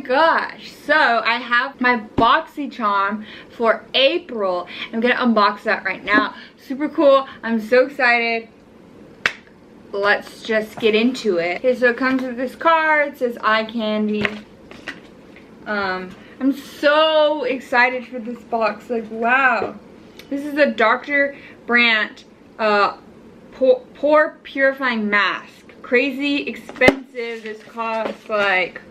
gosh. So I have my Boxycharm for April. I'm gonna unbox that right now. Super cool. I'm so excited. Let's just get into it. Okay, so it comes with this card. It says eye candy. I'm so excited for this box. Like, wow. This is a Dr. Brandt pore purifying mask. Crazy expensive. This costs like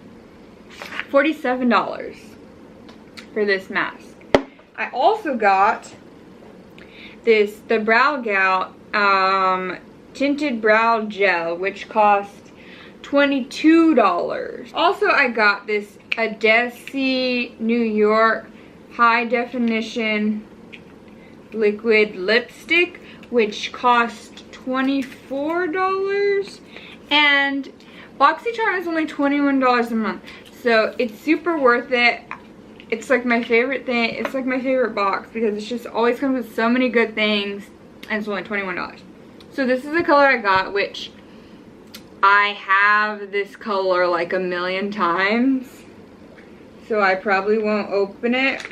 $47 for this mask. I also got the Brow Gout tinted brow gel, which cost $22. Also, I got this Adesi New York high definition liquid lipstick, which cost $24. And Boxycharm is only $21 a month, so it's super worth it. It's like my favorite thing. It's like my favorite box because it's just always comes with so many good things, and it's only $21. So this is the color I got, which I have this color like a million times, so I probably won't open it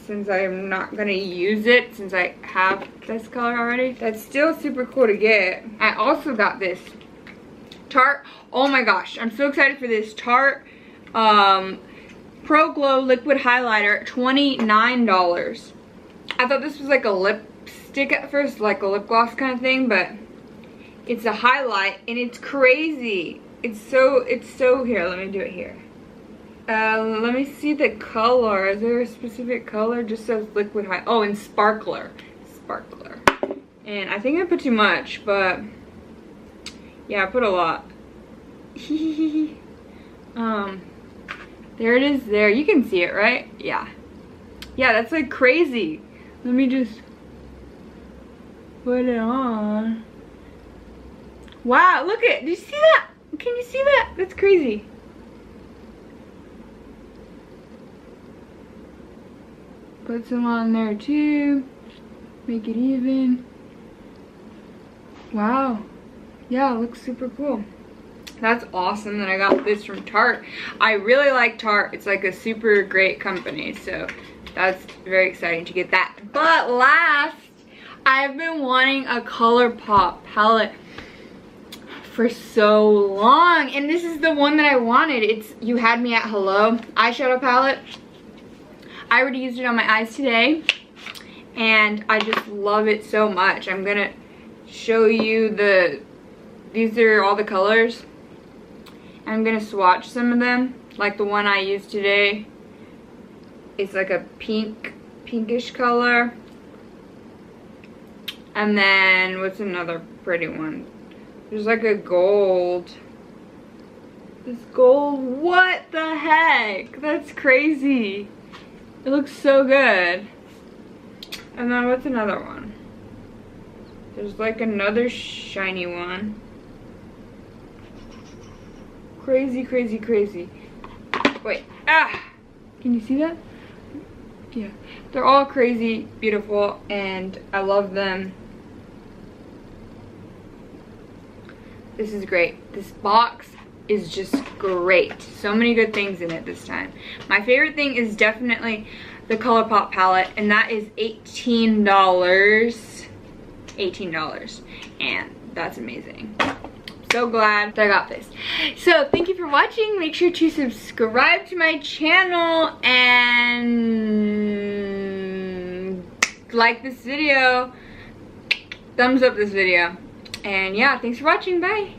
since I'm not gonna use it since I have this color already. That's still super cool to get. I also got this Tarte. Oh my gosh, I'm so excited for this Tarte Pro Glow liquid highlighter, $29. I thought this was like a lipstick at first, like a lip gloss kind of thing, but it's a highlight and it's crazy. It's so here, let me do it here. Let me see the color. Is there a specific color? Just says liquid high. Oh, and sparkler. And I think I put too much, but yeah, I put a lot. There it is there. You can see it, right? Yeah. Yeah, that's like crazy. Let me just put it on. Wow, look at, do you see that? Can you see that? That's crazy. Put some on there too. Make it even. Wow. Yeah, it looks super cool. That's awesome that I got this from Tarte. I really like Tarte. It's like a super great company, so that's very exciting to get that. But last, I've been wanting a ColourPop palette for so long, and this is the one that I wanted. It's You Had Me at Hello eyeshadow palette. I already used it on my eyes today, and I just love it so much. I'm gonna show you these are all the colors. I'm gonna swatch some of them. Like the one I used today, it's like a pinkish color. And then what's another pretty one? There's like a gold. This gold, what the heck? That's crazy. It looks so good. And then what's another one? There's like another shiny one. Crazy, crazy, crazy. Wait, can you see that? Yeah, they're all crazy, beautiful, and I love them. This is great. This box is just great. So many good things in it this time. My favorite thing is definitely the ColourPop palette, and that is $18. $18, and that's amazing. So glad that I got this. So thank you for watching. Make sure to subscribe to my channel and like this video. Thumbs up this video. And yeah, thanks for watching. Bye.